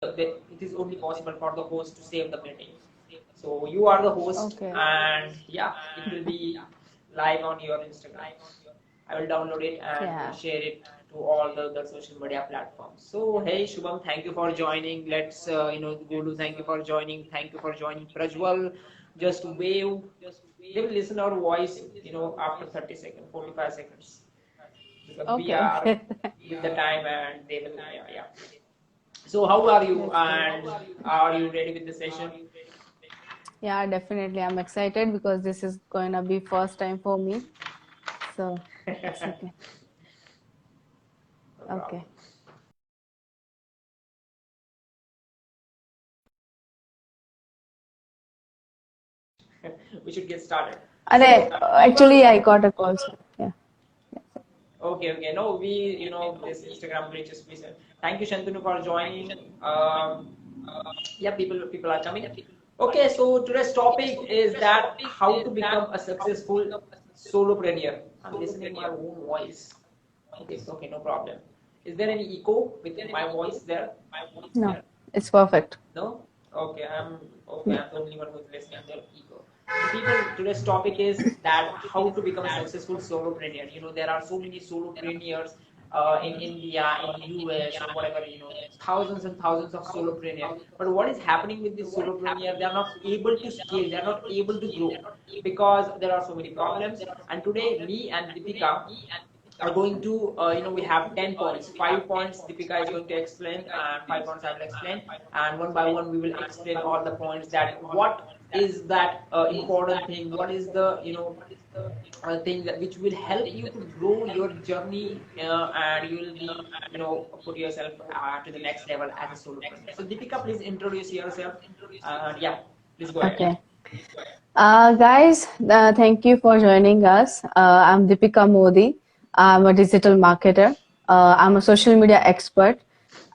it is only possible for the host to save the meeting. So you are the host, Okay. and yeah, it will be live on your Instagram. I will download it and Yeah. share it to all the social media platforms. So hey Shubham, thank you for joining. Let's Gulu, thank you for joining. Thank you for joining. Prajwal, just wave. They will listen our voice, after 30 seconds, 45 seconds, because we Okay. are Okay. with the time, and they will, yeah. So how are you, That's great. and are you ready with the session? Yeah, definitely. I'm excited because this is going to be first time for me. So it's okay. No problem. Okay. We should get started. And So people, actually, I got a call. So yeah. okay, okay. No, we, this Instagram reaches. We said thank you, Shantanu, for joining. Yeah, people are coming. Okay, so today's topic is that how to become a successful solopreneur. I'm listening my own voice. Okay, okay, no problem. Is there any echo with my voice there? No, it's perfect. No? Okay, Yeah. I'm the only one who's listening to ego. So people, today's topic is that how to become a successful solopreneur. There are so many solopreneurs in India, in US, or whatever, thousands and thousands of solopreneurs. But what is happening with this solopreneur? They are not able to scale, they are not able to grow because there are so many problems. And today, me and Deepika are going to, we have 10 points. 5 points Deepika is going to explain, and 5 points I will explain. And one by one, we will explain all the points that what is that important thing, what is the, thing that which will help you to grow your journey, and you will be, put yourself to the next level as a solopreneur. So Deepika, please introduce yourself. And yeah, please go ahead. Okay. Guys, thank you for joining us. I'm Deepika Modi. I'm a digital marketer. I'm a social media expert.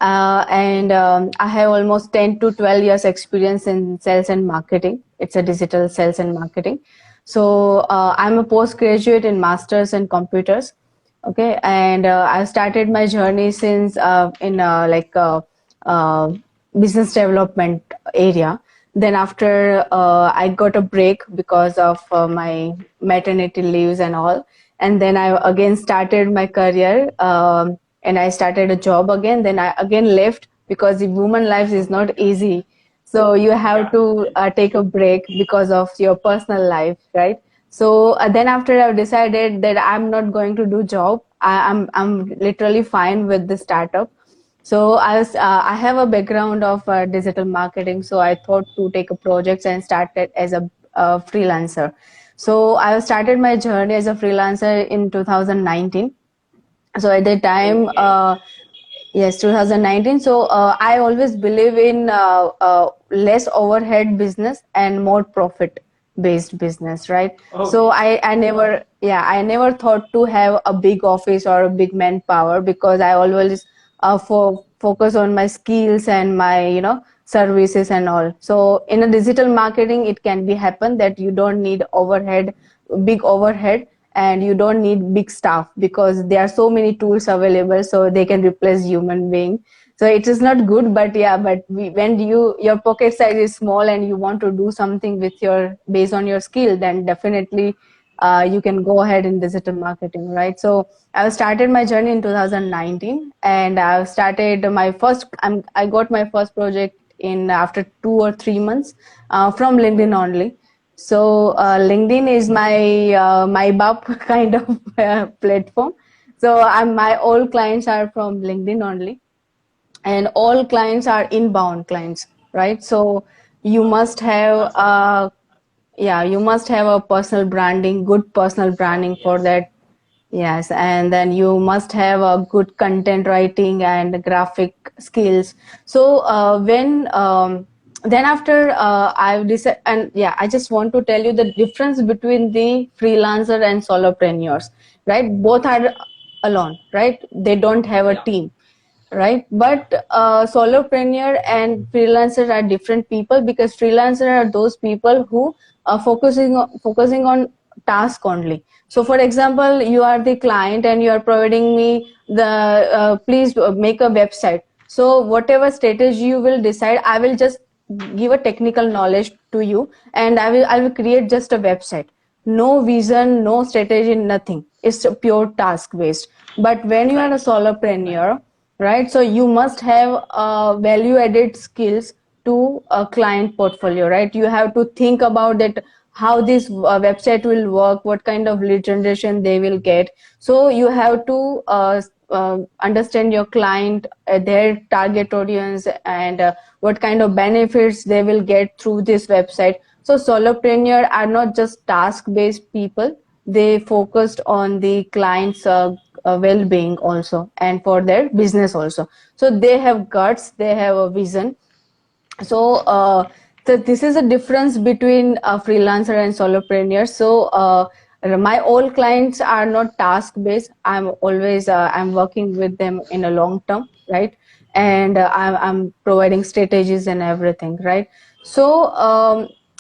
And I have almost 10 to 12 years experience in sales and marketing. It's a digital sales and marketing. So I'm a postgraduate in masters in computers. Okay, and I started my journey since in uh, business development area. Then after I got a break because of my maternity leaves and all, and then I again started my career, and I started a job again. Then I again left because the woman life is not easy, so you have Yeah. to take a break because of your personal life, right? So then after I've decided that I'm not going to do job, I'm literally fine with the startup. So I have a background of digital marketing, so I thought to take a project and started as a freelancer. So I started my journey as a freelancer in 2019. So at the time, Okay. yes, 2019. So I always believe in less overhead business and more profit based business, right? So Okay. I never, yeah, I never thought to have a big office or a big manpower because I always focus on my skills and my, services and all. So in a digital marketing, it can be happen that you don't need big overhead, and you don't need big staff because there are so many tools available, so they can replace human being. So it is not good, but yeah, when your pocket size is small and you want to do something with your based on your skill, then definitely you can go ahead in digital marketing, right? So I started my journey in 2019, and I started my first. I got my first project in after 2 or 3 months from LinkedIn only. So LinkedIn is my BAP kind of platform. So my all clients are from LinkedIn only, and all clients are inbound clients, right? So you must have That's right. you must have a personal branding, good personal branding for Yes. that. Yes, and then you must have a good content writing and graphic skills. So when then after I've decided, and yeah, I just want to tell you the difference between the freelancer and solopreneurs, right? Both are alone, right? They don't have a Yeah. team, right? But solopreneur and freelancer are different people because freelancer are those people who are focusing on task only. So for example, you are the client and you are providing me the please make a website. So whatever strategy you will decide, I will just give a technical knowledge to you, and I will create just a website. No vision, no strategy, nothing. It's a pure task based. But when you are a Right. solopreneur, right? So you must have value added skills to a client portfolio, right? You have to think about that, how this website will work, what kind of lead generation they will get. So you have to understand your client, their target audience, and what kind of benefits they will get through this website. So solopreneur are not just task based people, they focused on the client's well-being also, and for their business also. So they have guts, they have a vision. So so this is a difference between a freelancer and solopreneur. So my all clients are not task based. I'm always I'm working with them in a long term, right? And I'm providing strategies and everything, right? So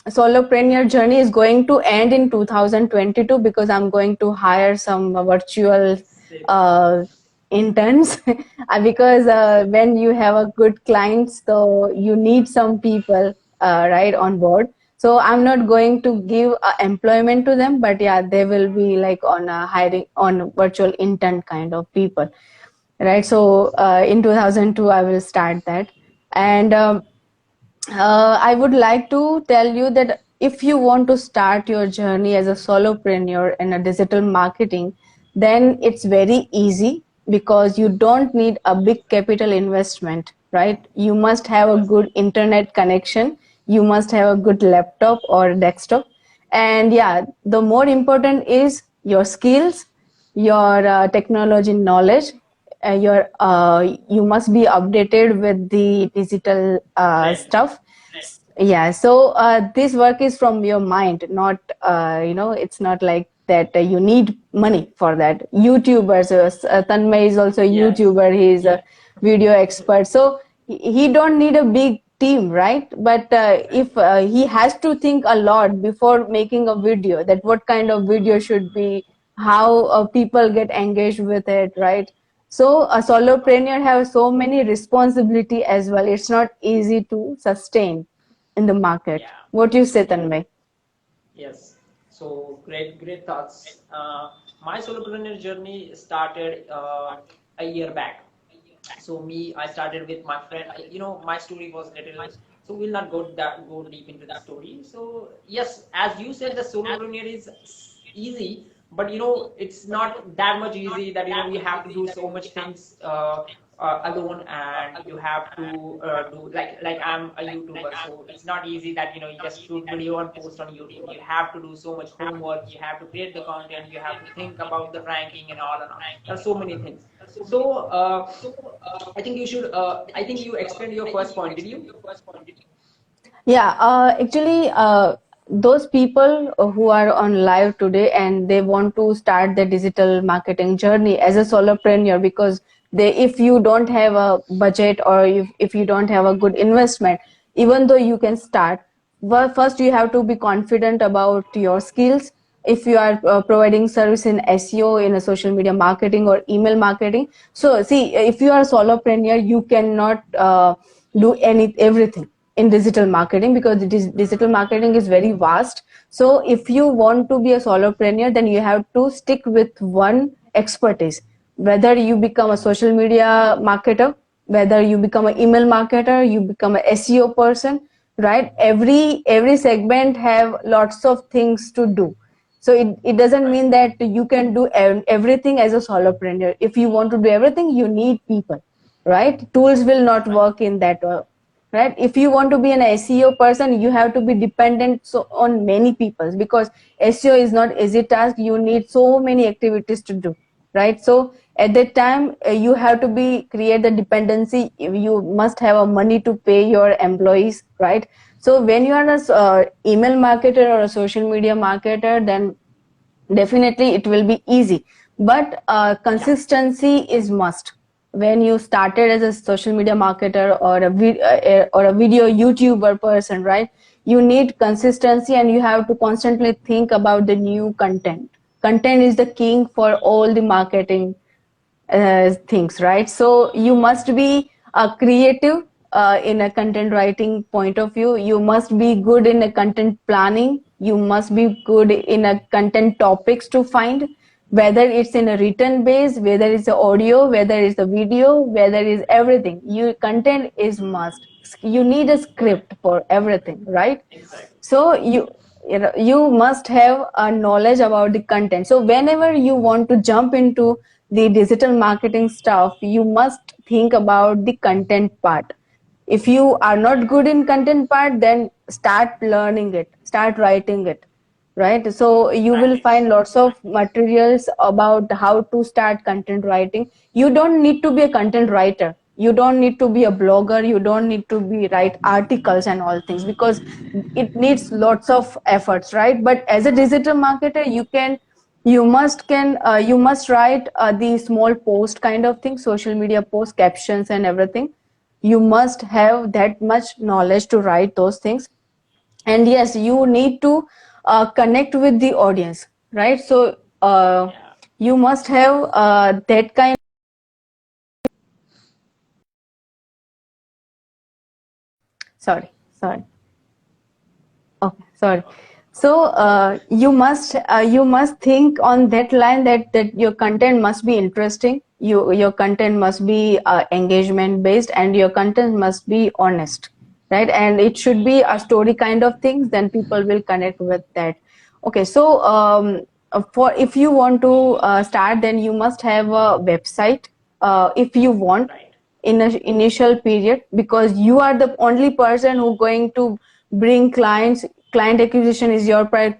solopreneur journey is going to end in 2022 because I'm going to hire some virtual Same. uh, interns. Because when you have a good clients, so you need some people right on board. So I'm not going to give employment to them, but yeah, they will be like on a hiring on virtual intern kind of people, right? So in 2002 I will start that. And I would like to tell you that if you want to start your journey as a solopreneur in a digital marketing, then it's very easy because you don't need a big capital investment, right? You must have a good internet connection. You must have a good laptop or desktop. And yeah, the more important is your skills, your technology knowledge, you must be updated with the digital Trend. stuff. Yeah, so this work is from your mind, not it's not like that you need money for that. YouTubers, Tanmay is also a Yes. YouTuber, he is a video expert, so he don't need a big team, right? But if he has to think a lot before making a video, that what kind of video should be, how people get engaged with it, right? So a solopreneur has so many responsibility as well. It's not easy to sustain in the market. Yeah. What do you say, Tanmay? Yes. So great thoughts. My solopreneur journey started a year back. So me, I started with my friend. My story was little. So we'll not go deep into the story. So yes, as you said, the solopreneur is easy, but it's not that much easy that we have to do so much things alone, and you have to do like I'm a YouTuber, so it's not easy that you just shoot video and post on YouTube. You have to do so much homework. You have to create the content. You have to think about the ranking and all and all. There are so many things. So I think you should. I think you explained your first point. Did you? Yeah, actually, those people who are on live today and they want to start their digital marketing journey as a solopreneur, because if you don't have a budget, or if you don't have a good investment, even though you can start, well, first you have to be confident about your skills. If you are providing service in SEO, in a social media marketing or email marketing, so see, if you are a solopreneur, you cannot do everything in digital marketing, because digital marketing is very vast. So if you want to be a solopreneur, then you have to stick with one expertise, whether you become a social media marketer, whether you become an email marketer, you become a SEO person, right? Every segment have lots of things to do. So it doesn't Right. mean that you can do everything as a solopreneur. If you want to do everything, you need people, right? Tools will not Right. work in that, right? If you want to be an SEO person, you have to be dependent on many people, because SEO is not easy task. You need so many activities to do, right? So at that time, you have to be create the dependency. You must have a money to pay your employees, right? So when you are a email marketer or a social media marketer, then definitely it will be easy. But Yeah. consistency is must. When you started as a social media marketer or or a video YouTuber person, right? You need consistency, and you have to constantly think about the new content. Content is the king for all the marketing things, right? So you must be creative in a content writing point of view. You must be good in a content planning. You must be good in a content topics to find, whether it's in a written base, whether it's a audio, whether it's a video, whether it's everything. You content is must. You need a Correct. script for everything, right? Exactly. So you must have a knowledge about the content. So whenever you want to jump into the digital marketing stuff, you must think about the content part. If you are not good in content part, then start learning it, start writing it, right? So you will Practice. find lots of materials about how to start content writing. You don't need to be a content writer, you don't need to be a blogger, you don't need to be write articles and all things, because it needs lots of efforts, right? But as a digital marketer, you must write the small post kind of thing, social media post captions and everything. You must have that much knowledge to write those things. And yes, you need to connect with the audience, right? So Yeah. you must have that kind. Sorry. Okay, sorry. Okay. So No worries. you must think on that line, that your content must be interesting. Your content must be engagement based, and your content must be honest, right? And it should be a story kind of things. Then people will connect with that. Okay, so for if you want to start, then you must have a website. If you want, Right. in a initial period, because you are the only person who going to bring clients. Client acquisition is your part,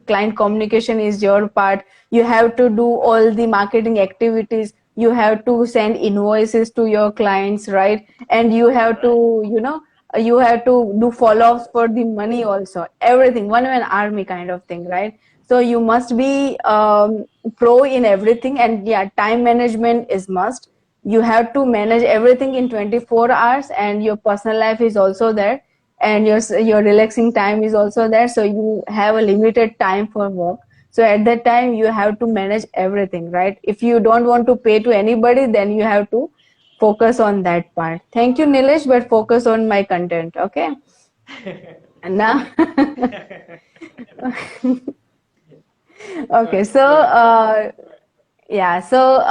client communication is your part. You have to do all the marketing activities, you have to send invoices to your clients, right? And you have to, Right. you have to do follow-ups for the money also, everything, one man army kind of thing, right? So you must be pro in everything. And yeah, time management is must. You have to manage everything in 24 hours, and your personal life is also there, and your relaxing time is also there. So you have a limited time for work. So at that time you have to manage everything, right? If you don't want to pay to anybody, then you have to focus on that part. Thank you, Nilesh, but focus on my content, okay? And now okay, so Go ahead. Go ahead. yeah, so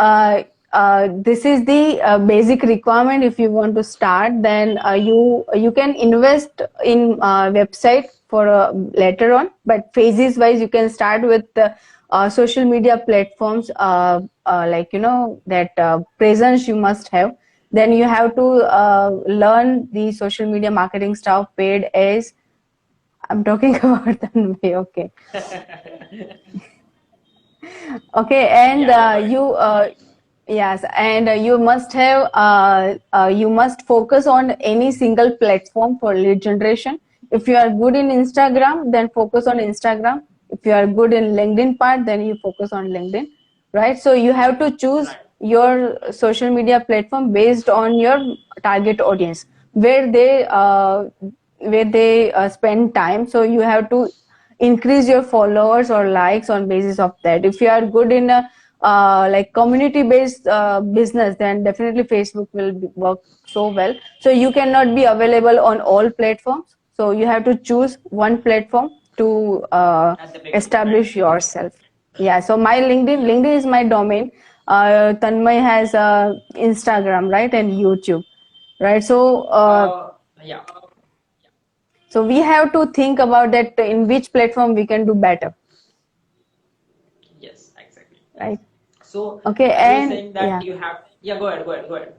this is the basic requirement. If you want to start, then you can invest in website for later on, but phases wise you can start with social media platforms, like that presence you must have. Then you have to learn the social media marketing stuff, paid as. I'm talking about Tanvi, okay. Okay, and Yeah. Yeah. Go ahead. yes, and you must focus on any single platform for lead generation. If you are good in Instagram, then focus on Instagram. If you are good in LinkedIn part, then you focus on LinkedIn, right? So you have to choose Right. your social media platform based on your target audience, where they spend time. So you have to increase your followers or likes on basis of that. If you are good in a like community based business, then definitely Facebook will work so well. So you cannot be available on all platforms, so you have to choose one platform to At the beginning. Right. establish yourself. Yeah, so my Yeah. LinkedIn is my domain. Tanmay has Instagram, right, and YouTube, right? So Yeah. we have to think about that, in which platform we can do better, Yes. Exactly. right? So, Okay, as you were and saying that yeah. you have. Yeah. Go ahead. Go ahead. Go ahead.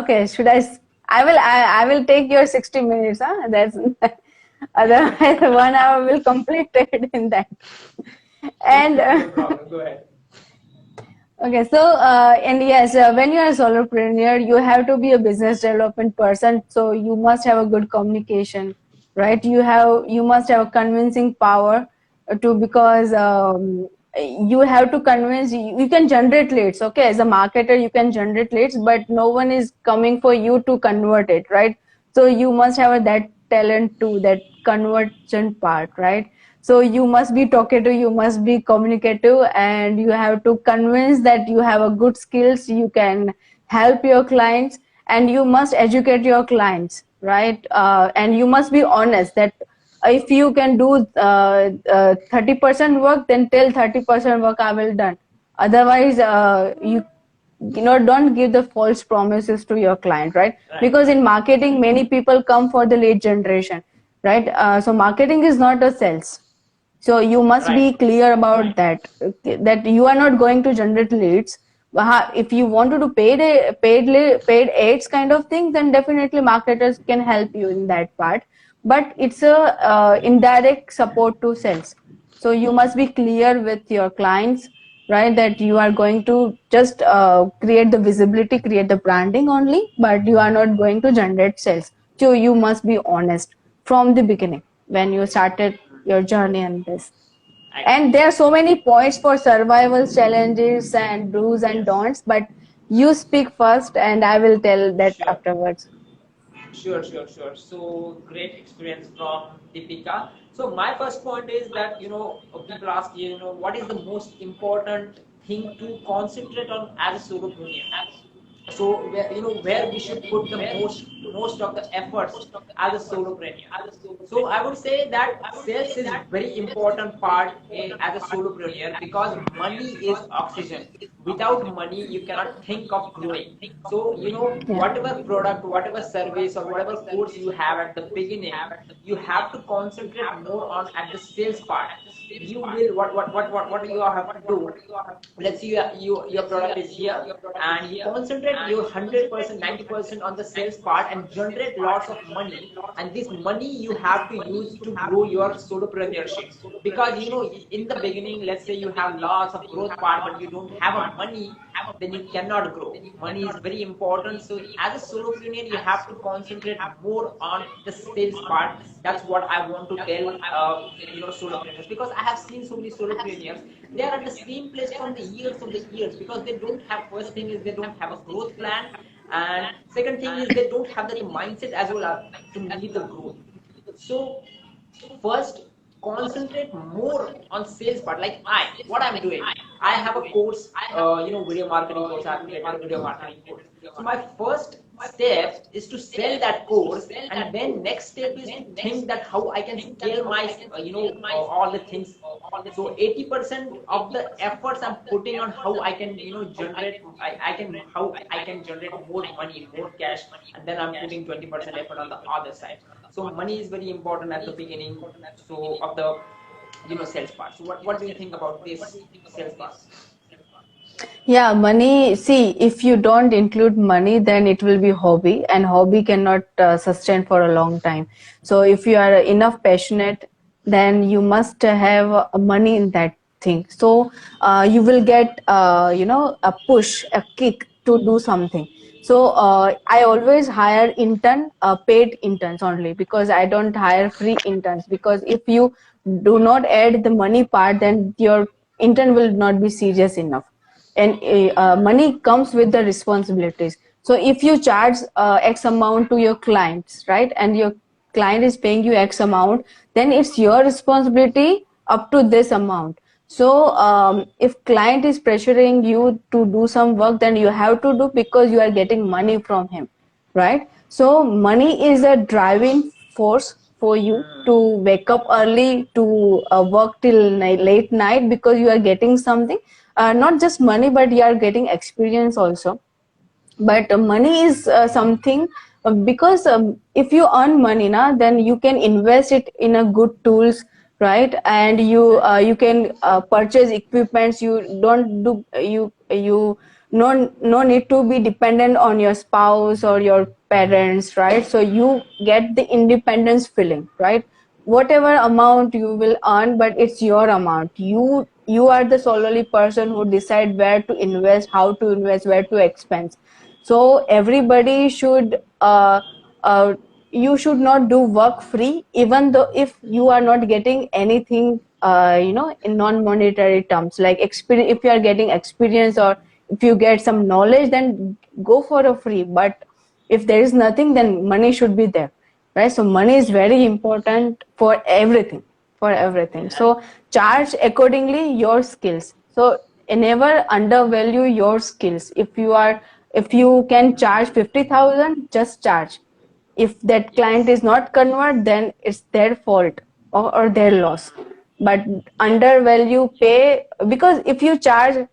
Okay, should I will take your 60 minutes, huh? That's otherwise 1 hour will complete it in that. And No problem. Go ahead. okay, so and yes, when you are a solopreneur, you have to be a business development person. So you must have a good communication, right? You must have a convincing power to, because you have to convince. You can generate leads, okay? As a marketer, you can generate leads, but no one is coming for you to convert it, right? So you must have that talent too, that conversion part, right? So you must be talkative, you must be communicative, and you have to convince that you have a good skills, you can help your clients. and you must educate your clients, right? And you must be honest that if you can do 30% work, then tell 30% work I will done. Otherwise, don't give the false promises to your client, right? Because in marketing, many people come for the lead generation, right? So marketing is not a sales. So you must be clear about that you are not going to generate leads. If you want to do paid ads kind of thing, then definitely marketers can help you in that part. But it's a indirect support to sales. So you must be clear with your clients, right? That you are going to just create the visibility, create the branding only, but you are not going to generate sales. So you must be honest from the beginning when you started your journey in this. And there are so many points for survival challenges and do's and don'ts, but you speak first and I will tell that afterwards. Sure. So great experience from Deepika. So my first point is that, people ask what is the most important thing to concentrate on as a solopreneur? So where we should put the most of the efforts as a solopreneur. So I would say that sales is very important part as a solopreneur, because money is oxygen. Without money you cannot think of growing. So whatever product, whatever service, or whatever course you have at the beginning, you have to concentrate more on at the sales part. You will what you have to do. Let's see, your product is here, and you concentrate your 100%, 90% on the sales part and generate lots of money. And this money you have to use to grow your solopreneurship. Because in the beginning, let's say you have lots of growth part, but you don't have a money, then you cannot grow. Money is very important. So as a solopreneur, you have to concentrate more on the sales part. That's what I want to tell solopreneurs, because I have seen so many solopreneurs. They are at the same place from the years, because they don't have, first thing is they don't have a growth plan, and second thing is they don't have the mindset as well as to lead the growth. So first, concentrate more on sales part. Like what I'm doing, I have a course, video marketing course. I've created a video marketing course. So my first step is to sell that course, and then next step is to think that how I can scale my all the things. So 80% of the efforts I'm putting on how I can generate, how I can generate more money, more cash, and then I'm putting 20% effort on the other side. So money is very important at the beginning, so of the sales part. So what do you think about this sales part? Yeah, money. See, if you don't include money, then it will be hobby, and hobby cannot sustain for a long time. So if you are enough passionate, then you must have money in that thing. So you will get, a push, a kick to do something. So I always hire paid interns only, because I don't hire free interns. Because if you do not add the money part, then your intern will not be serious enough. And money comes with the responsibilities. So if you charge x amount to your clients, right, and your client is paying you x amount, then it's your responsibility up to this amount. So if client is pressuring you to do some work, then you have to do, because you are getting money from him, right? So money is a driving force for you to wake up early, to work till late night, because you are getting something. Not just money, but you are getting experience also. But money is something, because if you earn money now, then you can invest it in a good tools, right? And you can purchase equipments. You don't do you no need to be dependent on your spouse or your parents, right? So you get the independence feeling, right? Whatever amount you will earn, but it's your amount. You are the solely person who decide where to invest, how to invest, where to expense. So everybody should you should not do work free, even though if you are not getting anything in non-monetary terms, like experience. If you are getting experience, or if you get some knowledge, then go for a free. But if there is nothing, then money should be there, right? So money is very important for everything, so charge accordingly your skills. So never undervalue your skills. If you are If you can charge 50,000, just charge. If that client Yes. is not convert, then it's their fault, or their loss. But under value pay, because if you charge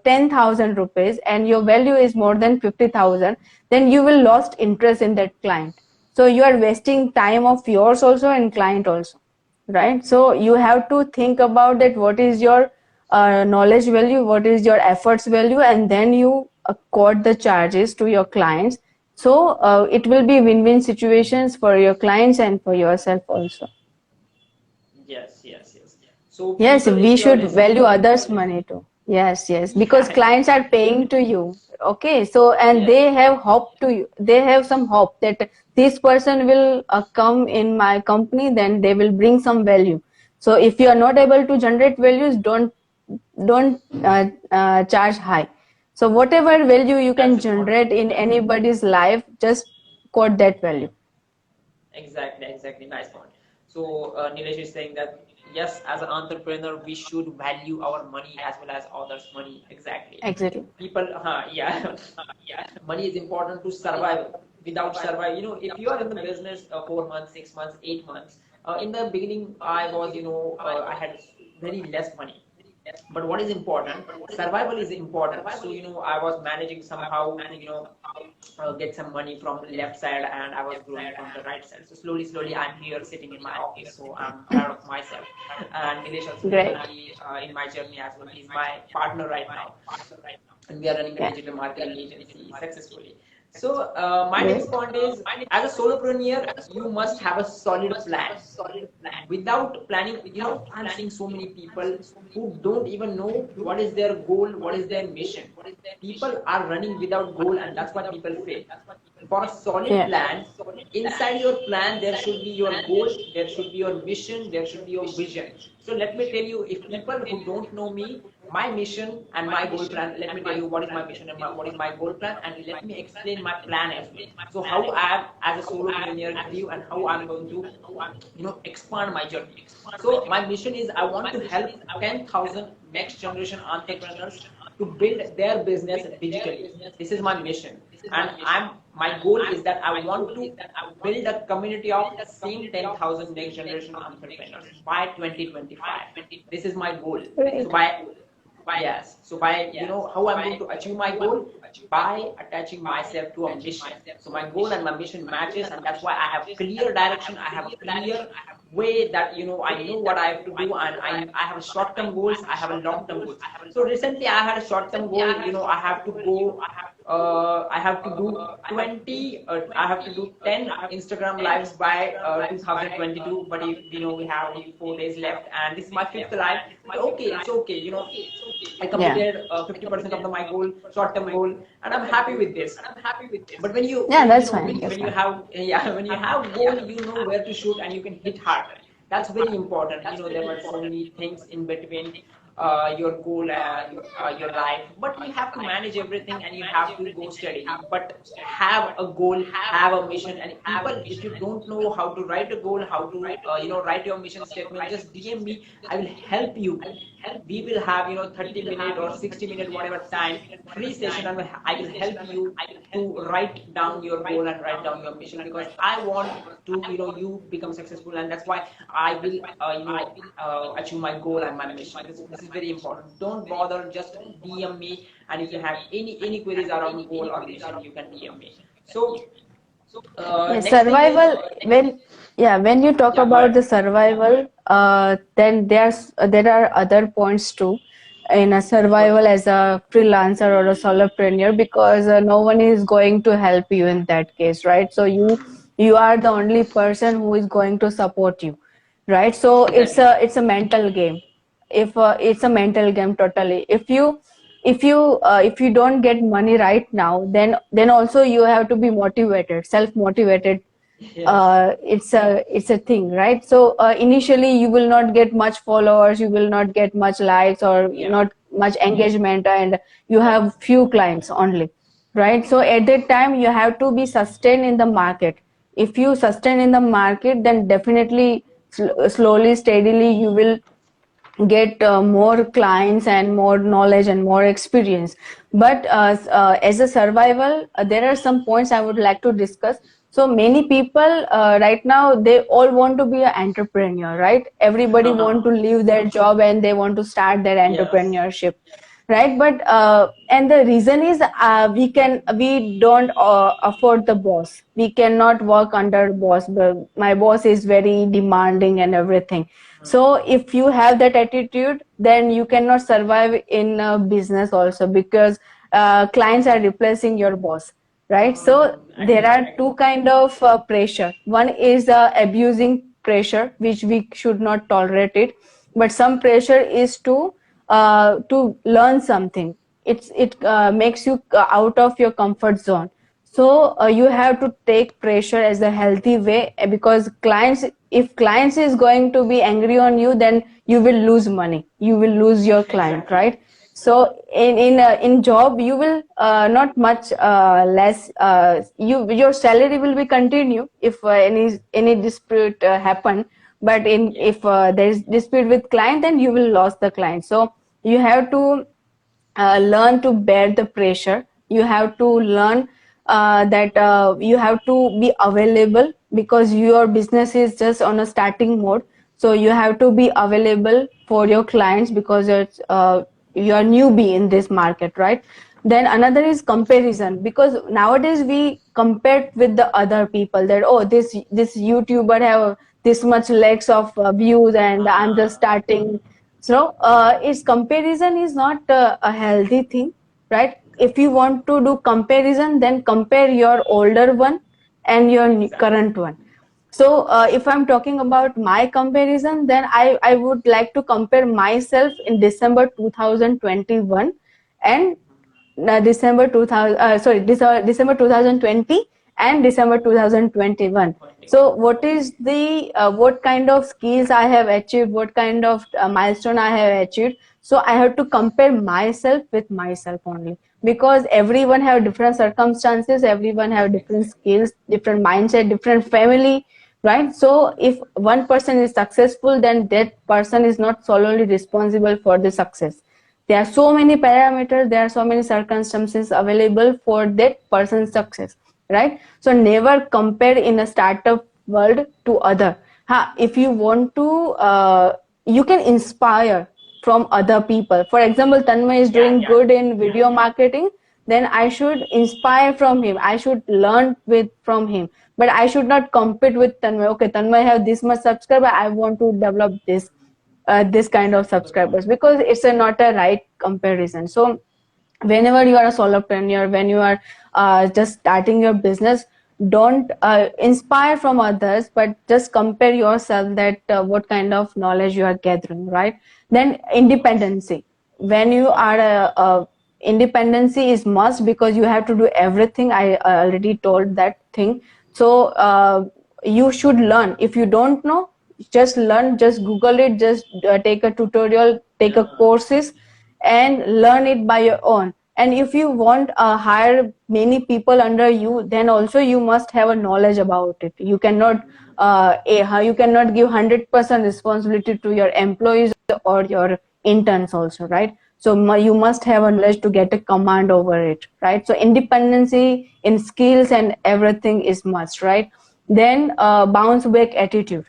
10,000 rupees and your value is more than 50,000, then you will lost interest in that client. So you are wasting time of yours also and client also, right? So you have to think about that, what is your knowledge value, what is your efforts value, and then you quote the charges to your clients. So it will be win-win situations for your clients and for yourself also. Yes, yes, yes. So Yes, people, we if you are should value listening, others' money too. Yes, yes, because yeah, clients are paying to you. Okay, so and yes, they have hope to you. They have some hope that this person will come in my company, then they will bring some value. So if you are not able to generate values, don't charge high. So whatever value you that's can important. generate in anybody's life, just quote that value. Exactly, exactly. Nice point. So Nilesh is saying that yes, as an entrepreneur, we should value our money as well as others' money. Exactly. Exactly. People, yeah, money is important to survive. Without survive, if you are in the business 4 months, 6 months, 8 months, in the beginning, I was, I had very less money. But what is important? Survival is important. So, I was managing somehow to, get some money from left side, and I was growing from the right side. So slowly, slowly, I'm here sitting in my office. So I'm proud of myself. And Nilesh also Great. definitely in my journey as well. He's my partner right now, and we are running a Yeah. digital marketing agency successfully. So my Great. next point is, as a solopreneur, you must have a solid plan. Without planning, I'm seeing so many people who don't even know what is their goal, what is their mission. People are running without goal, and that's why people fail. For a solid Yeah. plan, inside your plan there should be your goal, there should be your mission, there should be your vision. So let me tell you, if people who don't know me, my mission and my goal plan, let me tell you what is my mission and what is my goal plan, and let me explain my plan as well. So how I am as a solopreneur grew, and how I'm going to expand my journey. So my mission is, I want to help 10,000 next generation entrepreneurs to build their business digitally. This is my mission, and my goal is that I want to build a community of same 10,000 next generation entrepreneurs by 2025. This is my goal. So Great. yes. So by, how I'm going to achieve my goal, by attaching myself to a mission. So my goal and my mission matches, and that's why I have clear direction. I have a clear way that, I know what I have to do, and I have a short-term goals, I have a long-term goals. So recently I had a short-term goal, I have to do 20, I have to do 10 Instagram lives by 2022. But we have only 4 days left, and this is my fifth live. But okay, it's okay. I Yeah. completed 50% of my goal, short-term goal, and I'm happy with this. But when you Yeah, when that's fine. That's when you fine. have when you have goal, you know where to shoot and you can hit hard. That's very important. There were so many things in between your goal and your life, but you have to manage everything and you have to go steadily. But have a goal, have a mission. And people, if you don't know how to write a goal, how to write your mission statement, just DM me. I will help you. We will have 30-minute or 60-minute whatever time free session, and I will help you to write down your goal and write down your mission, because I want to you become successful, and that's why I will achieve my goal and my mission. This is very important. Don't bother, just DM me, and if you have any queries around goal or mission, you can DM me. So Yeah, next thing is, survival. When you talk yeah, go about ahead. the survival, then there are other points too in a Go ahead. survival as a freelancer or a solopreneur, because no one is going to help you in that case, right? So you are the only person who is going to support you, right? So Exactly. it's a mental game. If it's a mental game totally. If you don't get money right now, then also you have to be motivated, self motivated. Yes. It's a thing, right? So initially you will not get much followers, you will not get much likes, or Yeah. not much engagement, and you have few clients only, right? So at that time you have to be sustained in the market. If you sustain in the market, then definitely slowly steadily get more clients and more knowledge and more experience. But as a survival, there are some points I would like to discuss. So many people right now, they all want to be an entrepreneur, right? Everybody want to leave their job and they want to start their entrepreneurship, right? But and the reason is we don't afford the boss. We cannot work under boss. My boss is very demanding and everything. So if you have that attitude, then you cannot survive in a business also, because clients are replacing your boss, right? So there are two kind of pressure. One is abusing pressure, which we should not tolerate it. But some pressure is to learn something. It makes you out of your comfort zone. So you have to take pressure as a healthy way, because clients, if clients is going to be angry on you, then you will lose money, you will lose your client, right? So in job, you will not much less, your salary will be continue if any dispute happen. But in if there is dispute with client, then you will lose the client. So you have to learn to bear the pressure. You have to learn that you have to be available, because your business is just on a starting mode. So you have to be available for your clients, because you are newbie in this market, right? Then another is comparison, because nowadays we compare with the other people, that oh, this YouTuber have this much lakhs of views and I'm just starting. So its comparison is not a healthy thing, right? If you want to do comparison, then compare your older one and your current one. So if I'm talking about my comparison, then I would like to compare myself in December 2021 and December 2000, December 2020 and December 2021. So what is the what kind of skills I have achieved, what kind of milestone I have achieved. So I have to compare myself with myself only, because everyone have different circumstances, everyone have different skills, different mindset, different family, right? So if one person is successful, then that person is not solely responsible for the success. There are so many parameters, there are so many circumstances available for that person's success, right? So never compare in a startup world to other. If you want to, you can inspire from other people. For example, Tanmay is doing good in video marketing, then I should inspire from him, I should learn with from him. But I should not compete with Tanmay. Okay, Tanmay have this much subscriber, I want to develop this kind of subscribers, because it's not a right comparison. So whenever you are a solopreneur, when you are just starting your business, don't inspire from others, but just compare yourself, that what kind of knowledge you are gathering, right? Then independency. When you are independency is must, because you have to do everything. I already told that thing. So you should learn. If you don't know, just learn, just Google it, just take a tutorial, take a courses, and learn it by your own. And if you want hire many people under you, then also you must have a knowledge about it. You cannot you cannot give 100% responsibility to your employees or your interns also, right? So you must have a knowledge to get a command over it, right? So independency in skills and everything is must, right? Then bounce back attitude.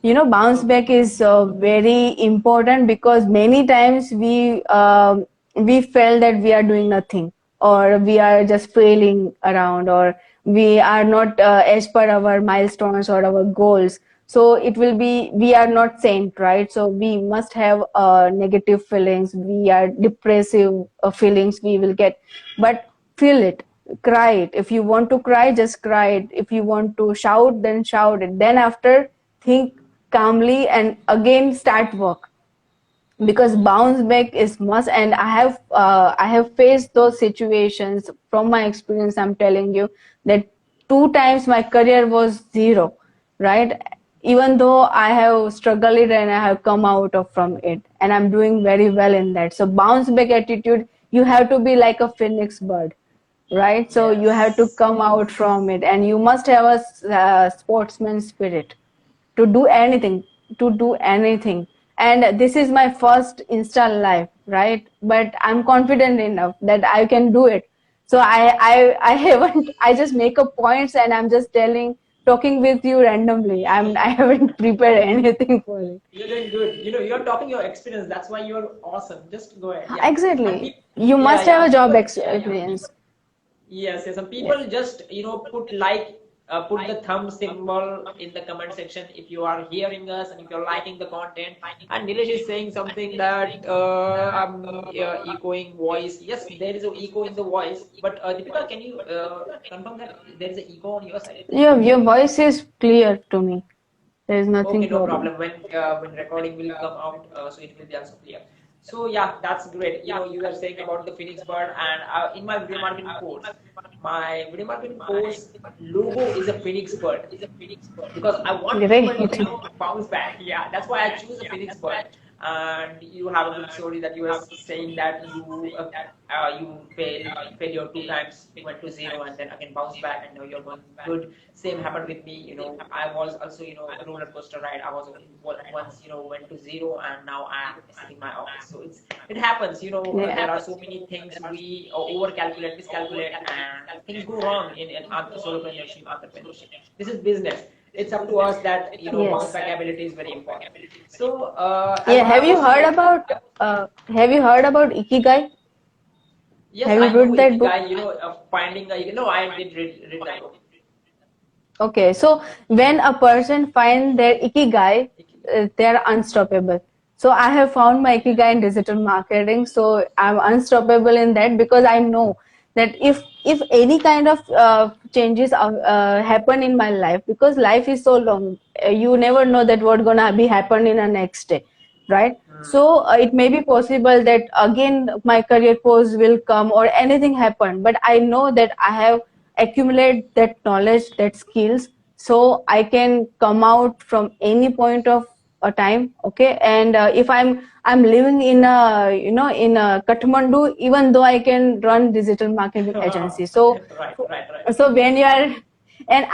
Bounce back is very important, because many times we feel that we are doing nothing, or we are just failing around, or we are not as per our milestones or our goals. So it will be, we are not saint, right? So we must have negative feelings, we are depressive feelings we will get. But feel it, cry it. If you want to cry, just cry it. If you want to shout, then shout it. Then after, think calmly and again start work, because bounce back is must. And I have faced those situations from my experience. I'm telling you that 2 times my career was zero, right? Even though I have struggled it and I have come out of from it, and I'm doing very well in that. So bounce back attitude, you have to be like a phoenix bird, right? So you have to come out from it, and you must have a sportsman spirit to do anything, to do anything. and this is my first Insta live, right? But I'm confident enough that I can do it. So I haven't, I just make up points and I'm just talking with you randomly. I haven't prepared anything for it. You're doing good. You're talking your experience. That's why you're awesome. Just go ahead. Yeah. And Exactly. people, You yeah, must yeah. have a job People, experience. yes, yes. Some Yes. people just, put like, put the thumb symbol in the comment section if you are hearing us and if you're liking the content. And Nilesh is saying something that I'm echoing voice. Yes, there is an echo in the voice. But Deepika, can you confirm that there is an echo on your side? Your voice is clear to me. There is Okay, nothing no problem. problem. When recording will come out, so it will be also clear. So yeah, that's great. You were saying about the Phoenix Bird, and in my video marketing course, my video marketing course logo is a Phoenix Bird because I want Great. people to bounce back. Yeah, that's why I choose a Phoenix Bird. And you have a good story that you were saying that you failure two times, went to zero, and then again bounce back, and now you're going good. Same happened with me. I was also a roller coaster ride. I was once went to zero, and now I'm sitting in my office. So it happens. There are so many things we over calculate, miscalculate, and things go wrong in solopreneurship, entrepreneurship. This is business. It's up to us that bounce Yes. back ability is very important. So as Yeah. I was Have you heard about Ikigai? yes, Have you I know read that book? Ikigai. Finding a no, I did read that book. Okay, so when a person finds their ikigai, Ikigai. they're unstoppable. So I have found my ikigai in digital marketing. So I'm unstoppable in that because I know that if any kind of changes happen in my life, because life is so long, you never know that what gonna be happen in the next day, right? So it may be possible that again my career pose will come or anything happen, but I know that I have accumulate that knowledge, that skills, so I can come out from any point of a time. Okay, and if I'm living in a in a Kathmandu, even though I can run digital marketing agency. So Right, right, right. so when you are, and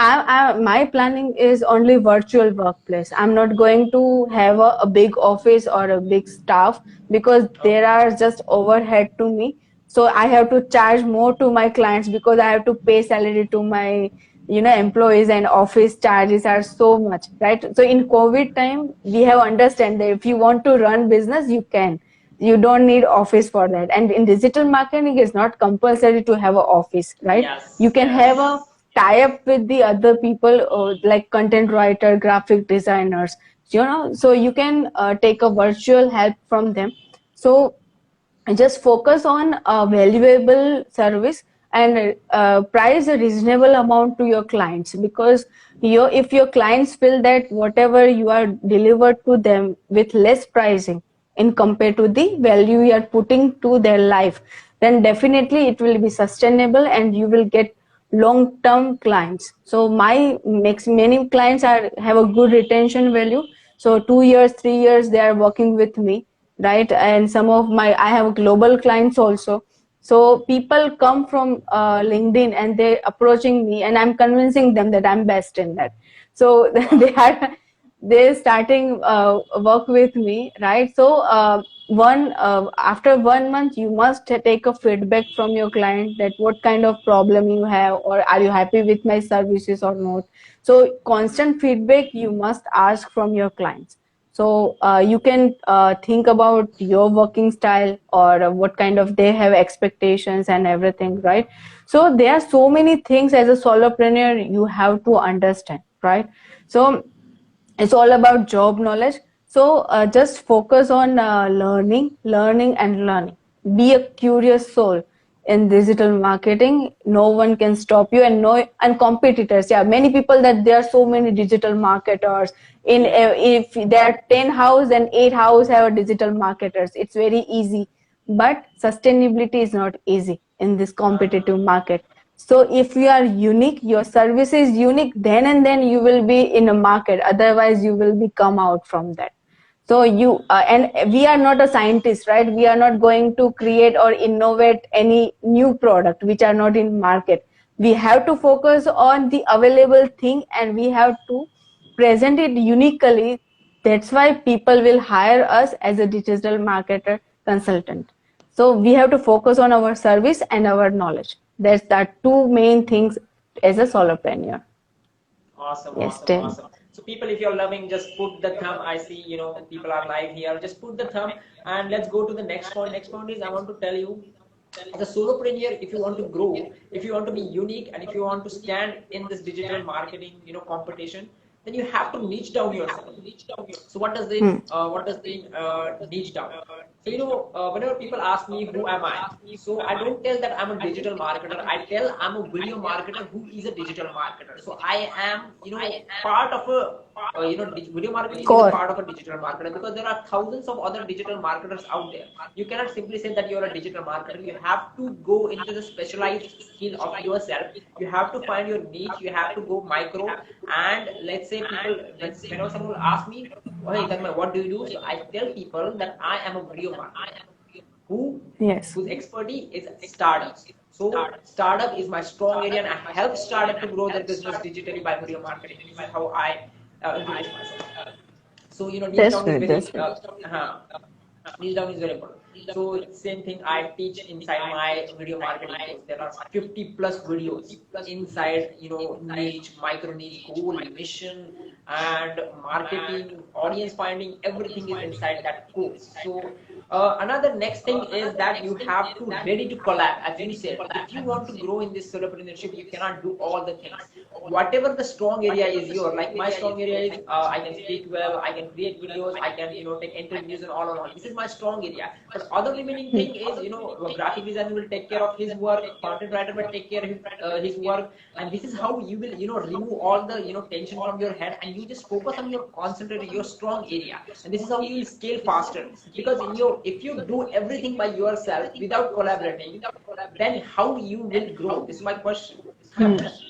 my planning is only virtual workplace. I'm not going to have a big office or a big staff because there Okay. are just overhead to me. So I have to charge more to my clients because I have to pay salary to my employees, and office charges are so much, right? So in COVID time, we have understand that if you want to run business, you don't need office for that. And in digital marketing, it's not compulsory to have an office, right? You Yes, can have a yes. tie up with the other people, like content writer, graphic designers, so you can take a virtual help from them. So just focus on a valuable service, and price a reasonable amount to your clients, because if your clients feel that whatever you are delivered to them with less pricing in compared to the value you are putting to their life, then definitely it will be sustainable and you will get long term clients. So my makes many clients have a good retention value. So 2 years, 3 years they are working with me, right? And some of my, I have global clients also. So people come from LinkedIn and they're approaching me, and I'm convincing them that I'm best in that. So Wow. they're starting work with me, right? So one after 1 month, you must take a feedback from your client that what kind of problem you have, or are you happy with my services or not. So constant feedback you must ask from your clients. So you can think about your working style, or what kind of they have expectations and everything, right? So there are so many things as a solopreneur you have to understand, right? So it's all about job knowledge. So just focus on learning and learning. Be a curious soul in digital marketing. No one can stop you, and no, and competitors, yeah, many people, that there are so many digital marketers in, Yeah. if there are 10 house and 8 house have a digital marketers, it's very easy. But sustainability is not easy in this competitive Uh-huh. market. So if you are unique, your service is unique, then and then you will be in a market. Otherwise, you will be come out from that. So and we are not a scientist, right? We are not going to create or innovate any new product which are not in market. We have to focus on the available thing, and we have to present it uniquely that's why people will hire us as a digital marketer consultant. So we have to focus on our service and our knowledge. That's the two main things as a solopreneur. Awesome, Yes, awesome, Tim. awesome. So people, if you're loving, just put the thumb. I see, people are live here. Just put the thumb and let's go to the next point. Next point is I want to tell you, as a solopreneur, if you want to grow, if you want to be unique, and if you want to stand in this digital marketing, competition, then you have to niche down yourself. So what does mean niche down? So whenever people ask me who am I, so I don't tell that I'm a digital marketer. I tell I'm a video marketer who is a digital marketer. So I am part of a video marketing is a Core. part of a digital marketer, because there are thousands of other digital marketers out there. You cannot simply say that you're a digital marketer. You have to go into the specialized skill of yourself. You have to find your niche. You have to go micro. And let's say people, whenever someone will ask me, hey, Dharma, what do you do? So I tell people that I am a video marketer Yes. whose expertise is startups. So startup is my strong area, and I help startup to grow their business digitally by video marketing. This is how I introduce myself. So niche That's down is good. very That's good. niche down is very important. So same thing I teach inside my video marketing course. There are 50 plus videos inside, niche, micro niche, goal, mission, and marketing, audience finding, everything is inside that course. So another next thing is that you have to ready to collab. As you said, if you want to grow in this solopreneurship, you cannot do all the things. Whatever the strong area is your, like my strong area is I can speak well, I can create videos, I can take interviews and all. This is my strong area. But other remaining thing is a graphic designer will take care of his work, content writer will take care of his work, and this is how you will remove all the tension from your head, and you just focus on your concentrated, your strong area, and this is how you will scale faster. Because if you do everything by yourself without collaborating, then how you will grow? This is my question.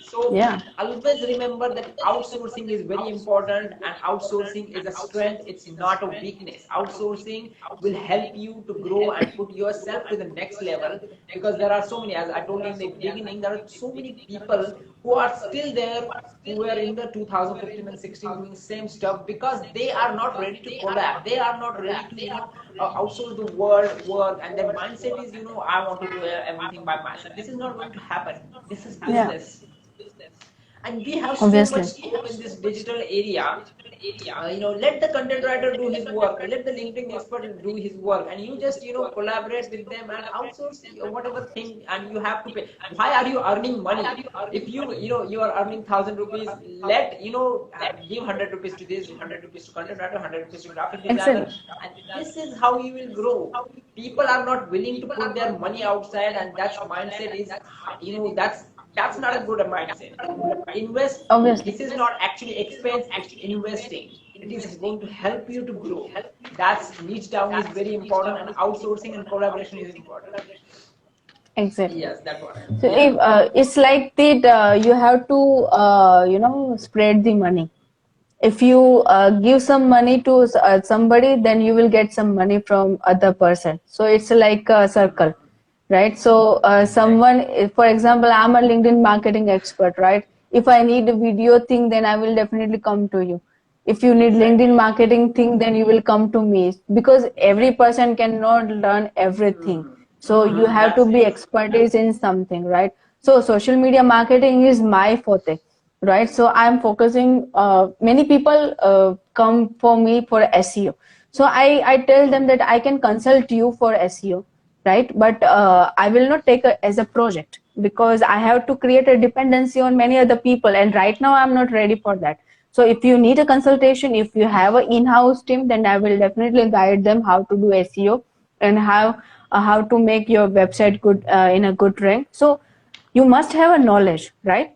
So Yeah. always remember that outsourcing is very important, and outsourcing is a strength. It's not a weakness. Outsourcing will help you to grow and put yourself to the next level, because there are so many, as I told you in the beginning, there are so many people who are still there, who were in the 2015 and 16 doing same stuff, because they are not ready to collab. They are not ready to outsource the work, and their mindset is I want to do everything by myself. This is not going to happen. This is Yeah. business, and we have so much Obviously. scope in this digital area. Let the content writer do his work, let the LinkedIn expert do his work, and you just collaborate with them and outsource whatever thing, and you have to pay. Why are you earning money? If you are earning 1,000 rupees, let give 100 rupees to this, 100 rupees to content writer, 100 rupees to graphic designer, Exactly. and this is how you will grow. People are not willing to put their money outside, and that's mindset is that's not a good mindset. Invest. Obviously. This is not actually expense, it's investing. It is going to help you to grow. That's niche down is very important, and outsourcing and collaboration is important. Exactly. Yes, that's what. So Yeah. if it's like that, you have to spread the money. If you give some money to somebody, then you will get some money from other person. So it's like a circle, right? So someone, for example, I'm a LinkedIn marketing expert, right? If I need a video thing, then I will definitely come to you. If you need Exactly. LinkedIn marketing thing, then you will come to me, because every person cannot learn everything. So you have to That's be true. expertise in something, right? So social media marketing is my forte, right? So I'm focusing. Many people come for me for SEO. So I tell them that I can consult you for SEO, right? But I will not take it as a project, because I have to create a dependency on many other people, and right now I'm not ready for that. So if you need a consultation, if you have an in-house team, then I will definitely guide them how to do SEO, and how to make your website good, in a good rank. So you must have a knowledge, right?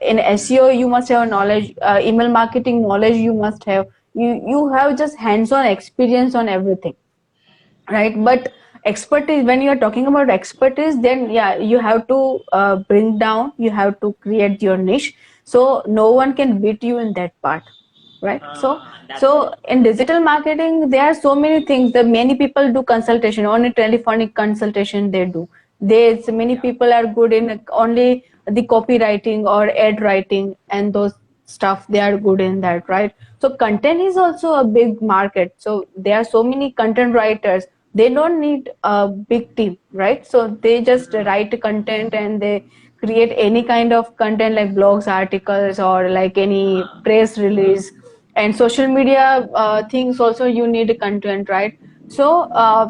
In SEO, you must have a knowledge. Email marketing knowledge, you must have. You have just hands-on experience on everything, right? But expertise, when you are talking about expertise, then yeah, you have to bring down. You have to create your niche, so no one can beat you in that part, right? So That's so in digital marketing, there are so many things that many people do consultation, only telephonic consultation they do. There's many yeah. people are good in only the copywriting or ad writing and those stuff, they are good in that, right? So content is also a big market. So there are so many content writers. They don't need a big team, right? So they just write content and they create any kind of content like blogs, articles, or like any press release. And social media things also, you need content, right? So uh,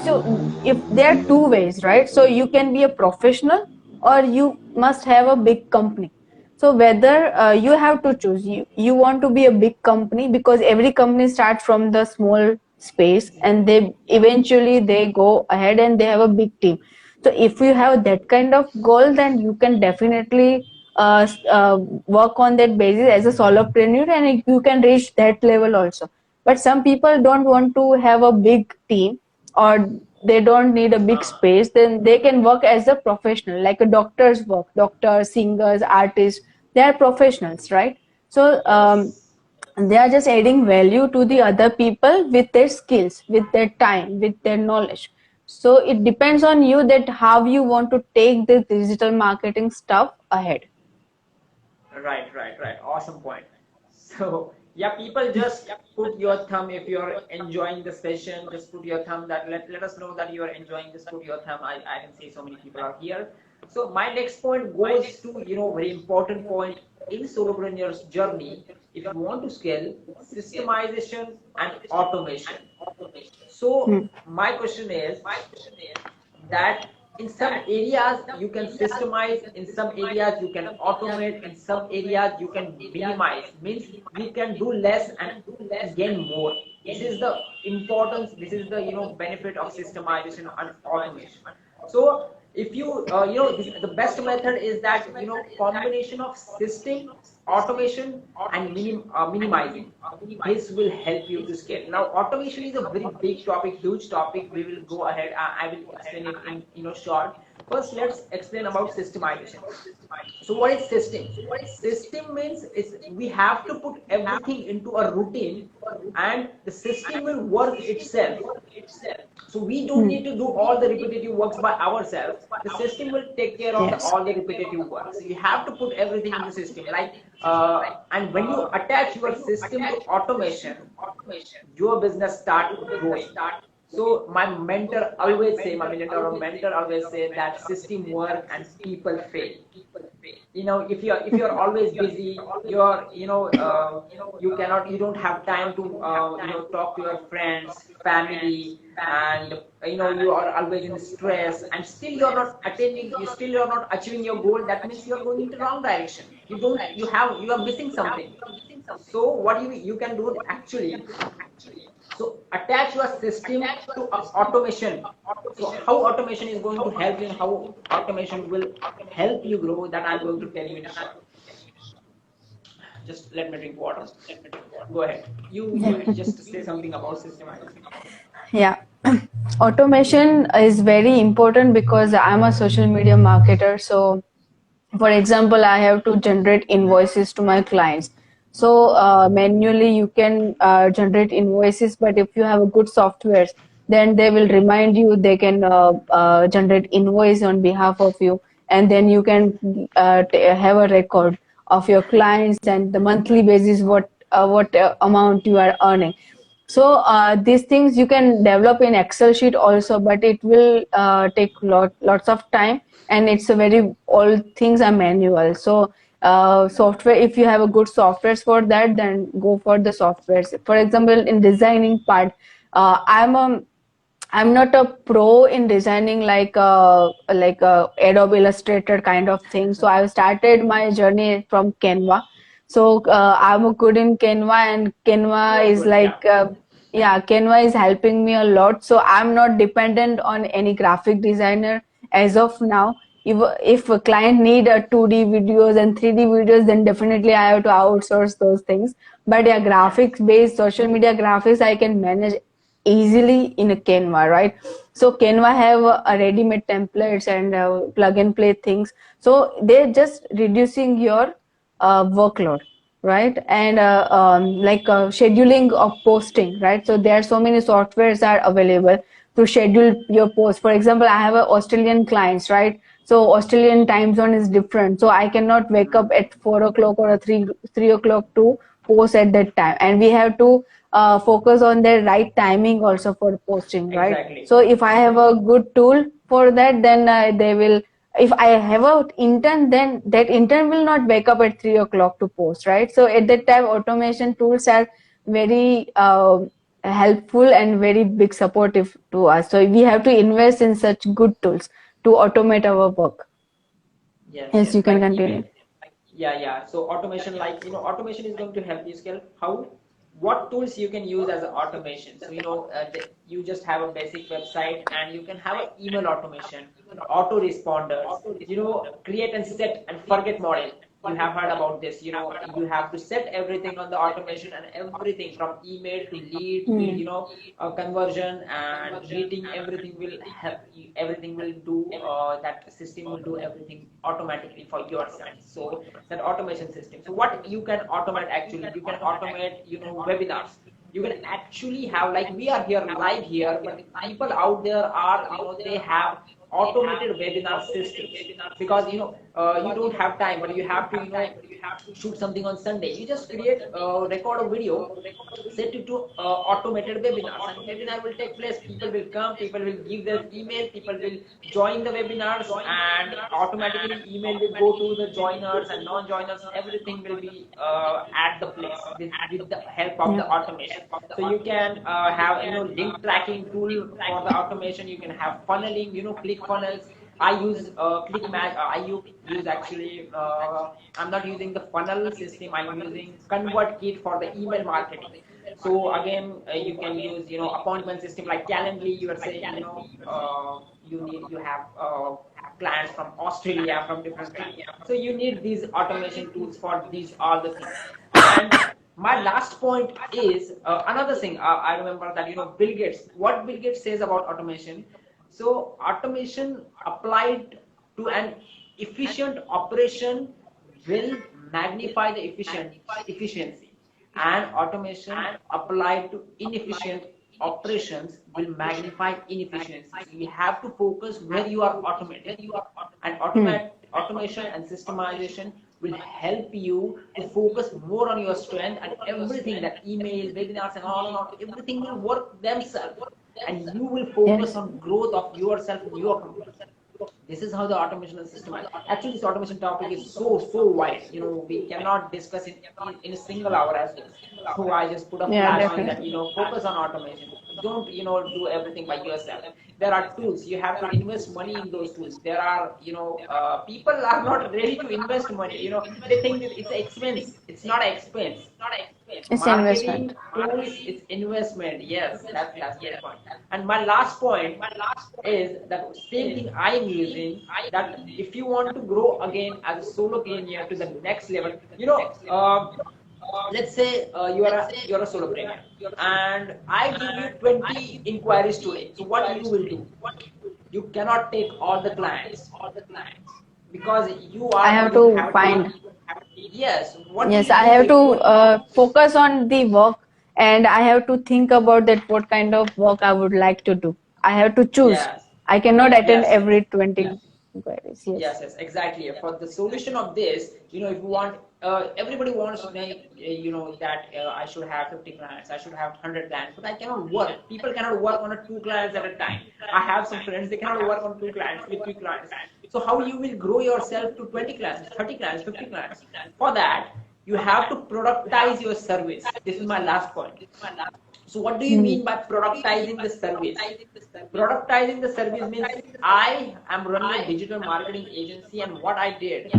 so if there are two ways, right? So you can be a professional or you must have a big company. So whether you have to choose, you want to be a big company, because every company starts from the small space and they eventually they go ahead and they have a big team. So if you have that kind of goal, then you can definitely work on that basis as a solopreneur, and you can reach that level also. But some people don't want to have a big team, or they don't need a big space, then they can work as a professional, like a doctor's work. Doctors, singers, artists, they are professionals, right? So Yes. they are just adding value to the other people with their skills, with their time, with their knowledge. So it depends on you that how you want to take the digital marketing stuff ahead. Right. Awesome point. So yeah, people just put your thumb if you're enjoying the session. Just put your thumb that let us know that you are enjoying. Just put your thumb. I can see so many people are here. So my next point goes to, very important point in solopreneur's journey. If you want to scale, systemization and automation. Hmm. So my question is that in some areas you can systemize, in some areas you can automate, in some areas you can minimize, means you can do less and gain more. This is the importance, this is the benefit of systemization and automation. So if you the best method is that combination of system, automation, and minimizing. This will help you to scale. Now automation is a very big topic, huge topic. We will go ahead, I will explain it in short. First let's explain about systemization. So what is system? System means is we have to put everything into a routine, and the system will work itself. So we don't Hmm. need to do all the repetitive works by ourselves. The system will take care of Yes. all the repetitive work. So you have to put everything in the system. Like, and when you attach your system to automation, your business start growing. So my mentor always say that system work and people fail. If you're always busy, you don't have time to talk to your friends, family, and you are always in stress, and still you're not achieving your goal. That means you're going into wrong direction. You are missing something. So what you can do actually, so attach your system to automation. So how automation is going to help you, and how automation will help you grow, that I'm going to tell you in short. Just let me drink water. Go ahead. You just say something about systemization. Yeah. Automation is very important because I'm a social media marketer. So for example, I have to generate invoices to my clients. So manually you can generate invoices, but if you have a good software, then they will remind you, they can generate invoice on behalf of you, and then you can have a record of your clients and the monthly basis, what amount you are earning. So these things you can develop in Excel sheet also, but it will take lots of time, and it's a very, all things are manual. So software, if you have a good softwares for that, then go for the softwares. For example, in designing part, I'm not a pro in designing like a Adobe Illustrator kind of thing. So I've started my journey from Canva. So I'm good in Canva, and You Canva are is good, yeah. like yeah, Canva is helping me a lot. So I'm not dependent on any graphic designer as of now. If a client need a 2D videos and 3D videos, then definitely I have to outsource those things. But yeah, graphics based social media graphics I can manage easily in a Canva, right? So Canva have a ready-made templates and plug and play things. So they're just reducing your workload, right? And like scheduling of posting, right? So there are so many softwares are available to schedule your post. For example, I have a Australian clients, right? So Australian time zone is different. So I cannot wake up at 4 o'clock or 3 o'clock to post at that time. And we have to focus on the right timing also for posting, right? Exactly. So if I have a good tool for that, then they will. If I have a intern, then that intern will not wake up at 3 o'clock to post, right? So at that time, automation tools are very helpful and very big supportive to us. So we have to invest in such good tools to automate our work. Yes, Yes, yes, you can like email. continue. Yeah, yeah. So automation, like, automation is going to help you scale. How? What tools you can use as automation? So, you just have a basic website and you can have an email automation, auto responders, create and set and forget model. You have heard about this. You have to set everything on the automation, and everything from email to lead to, Hmm. conversion and meeting, everything will help you, everything will do, that system will do everything automatically for yourself. So that automation system. So what you can automate, actually, you can automate, webinars. You can actually have, like, we are here live here, but people out there are, they have automated webinar systems, because you don't have time, but you have to, shoot something on Sunday. You just create, record a video, set it to automated webinars, and webinar will take place. People will come, people will give their email, people will join the webinars, and automatically email will go to the joiners and non-joiners. Everything will be at the place with the help of Yeah. the automation. So you can have, link tracking tool for the automation. You can have funneling, click funnels. I use ClickMatch. I use actually. I'm not using the funnel system. I'm using ConvertKit for the email marketing. So again, you can use, appointment system like Calendly. You are saying, you have clients from Australia, from different time. So you need these automation tools for these all the things. And my last point is, another thing. I remember that, Bill Gates. What Bill Gates says about automation. So automation applied to an efficient operation will magnify the efficiency, and automation applied to inefficient operations will magnify inefficiency. So you have to focus where you are automating, and Hmm. automation and systemization will help you to focus more on your strength, and everything, that email, webinars, and all, everything will work themselves, and you will focus Yes. on growth of yourself in your company. This is how the automation and system. Actually, this automation topic is so wide. We cannot discuss it in a single hour as well. So I just put a Yeah, flash on that. definitely. Focus on automation. Don't, do everything by yourself. There are tools. You have to invest money in those tools. There are, people are not ready to invest money. They think that it's expense. It's not expense. It's investment. Marketing tools, it's investment. Yes, that's great point. And my last point is that same thing I am using, that if you want to grow again as a solopreneur to the next level, let's say, you're a solopreneur, and I give you 20 inquiries today. So what you will do? You cannot take all the clients, because you I are have going to to have a team. find. Yes, what will Yes, you I do have to if what? focus on the work, and I have to think about that what kind of work I would like to do. I have to choose. Yes, I cannot attend yes, every 20 inquiries. yes, Yes. yes, exactly. For the solution of this, if you want, everybody wants to make, that I should have 50 clients, I should have 100 clients, but I cannot work. People cannot work on two clients at a time. I have some friends, they cannot work on two clients with three clients. So how you will grow yourself to 20 clients, 30 clients, 50 clients? For that, you have to productize your service. This is my last point. So what do you Hmm. mean by productizing the service? Productizing the service means I am running a digital marketing agency, and what I did,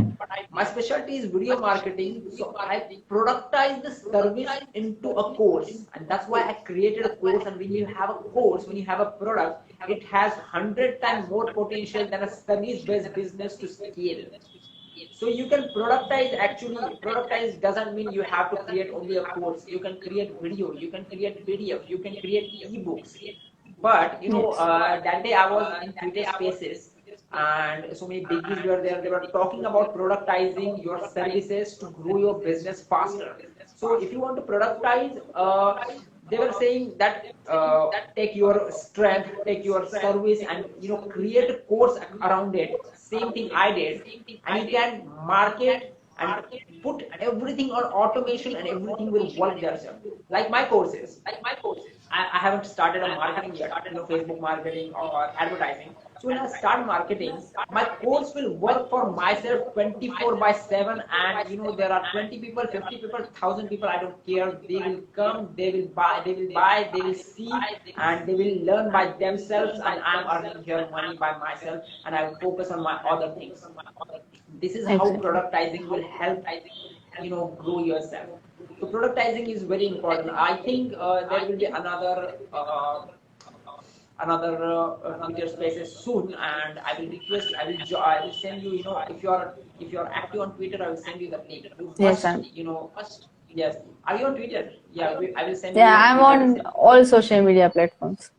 my specialty is video marketing. So I productize the service into a course, and that's why I created a course. And when you have a course, when you have a product, it has 100 times more potential than a service-based business to scale. So you can productize. Actually, productize doesn't mean you have to create only a course. You can create video, you can create PDF, you can create ebooks. But Yes. that day I was in Twitter Spaces, and so many biggies were there. They were talking about productizing your services to grow your business faster. So if you want to productize, they were saying that take your strength, take your service, and create a course around it. Same thing I did, and you can market and put everything on automation, and everything will work themselves. Like my courses, I haven't started a marketing yet, Facebook marketing or advertising. So when I start marketing, my course will work for myself 24 by 7. And there are 20 people, 50 people, 1,000 people, I don't care. They will come, they will see, and they will learn by themselves. And I'm earning here money by myself, and I will focus on my other things. This is how Exactly. productizing will help grow yourself. So productizing is very important. I think there will be another Twitter spaces soon, and I will request you, I will send you, if you're active on Twitter, I will send you the link. You Yes, must, I'm. yes. Are you on Twitter? Yeah, I will send Yeah, you I'm Twitter. on all social media platforms.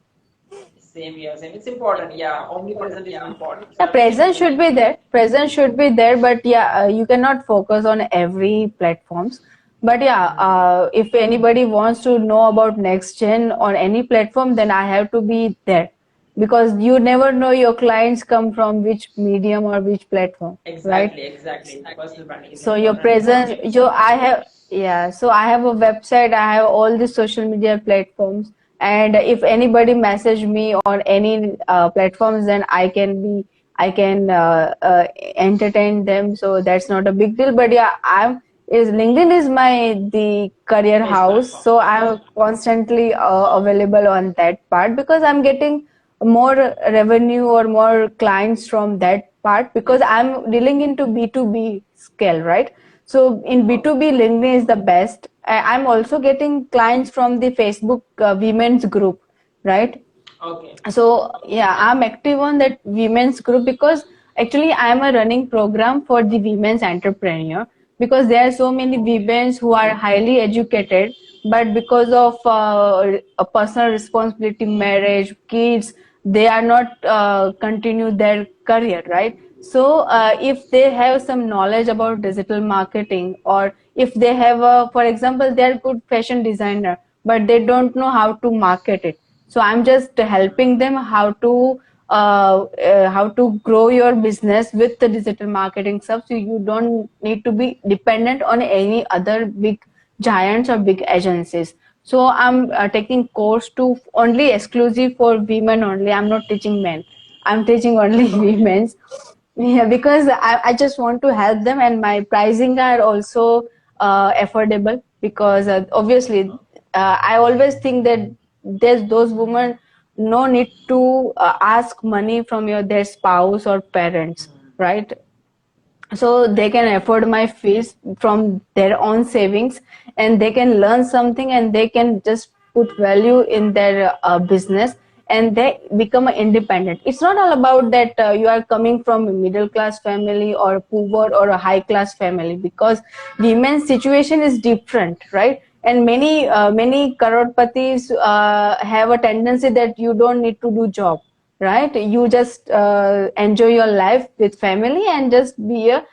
Same here, same. It's important. Yeah, omnipresent is important. So Yeah, I will send you presence the should link. be there. Presence should be there, but yeah, you cannot focus on every platforms. But yeah, Hmm. if anybody wants to know about next gen on any platform, then I have to be there because you never know your clients come from which medium or which platform, right? Exactly, exactly. Personal branding is So your important, and presence, I have, yeah, so I have a website, I have all the social media platforms, and if anybody message me on any platforms, then I can entertain them. So that's not a big deal. But yeah, is LinkedIn is my the career best house, platform. so I'm constantly available on that part because I'm getting more revenue or more clients from that part because Yes. I'm dealing into B2B scale, right? So in Okay. B2B, LinkedIn is the best. I'm also getting clients from the Facebook women's group, right? Okay. So yeah, I'm active on that women's group because actually I'm a running program for the women's entrepreneur because there are so many women who are highly educated, but because of a personal responsibility, marriage, kids, they are not continue their career, right? So if they have some knowledge about digital marketing, or if they have a, for example, they're good fashion designer, but they don't know how to market it, so I'm just helping them how to grow your business with the digital marketing stuff. So you don't need to be dependent on any other big giants or big agencies. So I'm taking course to only exclusive for women only. I'm not teaching men. I'm teaching only Okay. women's. Yeah, because I just want to help them, and my pricing are also affordable because obviously I always think that there's those women no need to ask money from their spouse or parents, right? So they can afford my fees from their own savings, and they can learn something, and they can just put value in their business, and they become independent. It's not all about that you are coming from a middle class family or poor or a high class family, because women's situation is different, right? And many crorpatis have a tendency that you don't need to do job, right? You just enjoy your life with family and just be a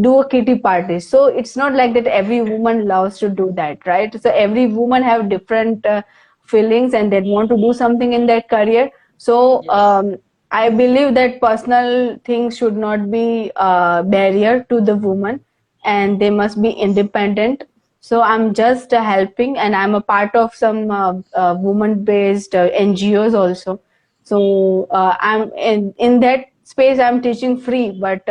do a kitty party. So it's not like that every woman loves to do that, right? So every woman have different feelings, and they want to do something in their career. So Yes. I believe that personal things should not be a barrier to the woman, and they must be independent. So I'm just helping, and I'm a part of some woman based NGOs also. So I'm in that space. I'm teaching free, but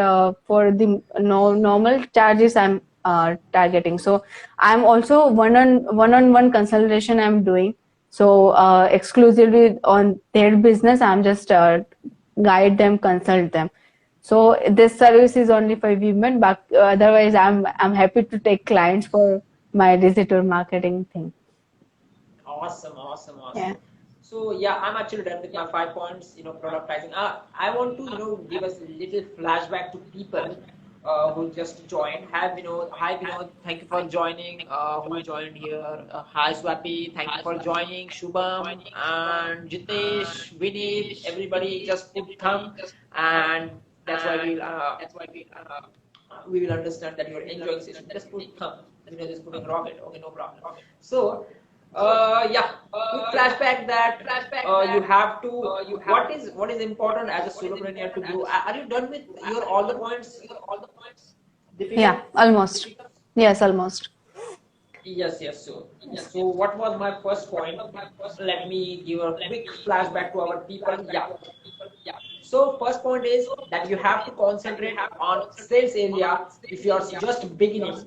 for the normal charges, I'm targeting. So I'm also one-on-one consultation I'm doing. So exclusively on their business, I'm just guide them, consult them. So this service is only for women, but otherwise, I'm happy to take clients for my digital marketing thing. Awesome, awesome, Yeah. awesome. So yeah, I'm actually done with my 5 points, productizing. I want to, give us a little flashback to people who just joined. Hi Vinod, thank you for joining. Who joined here? Hi Swapi, thank you for joining. Shubham and Jitesh, Vinith, everybody just put thumb, and that's why we will understand that you're enjoying session. Just put thumb. just putting rocket. Okay, no problem. So, yeah, quick flashback that you have to. What is important as a solopreneur to grow? Are you done with your all the points, Yeah, Deepika? almost. Yes, almost. Yes, yes. So what was my first point? Let me give a quick flashback to our people. Yeah. So first point is that you have to concentrate on sales area if you are just beginning.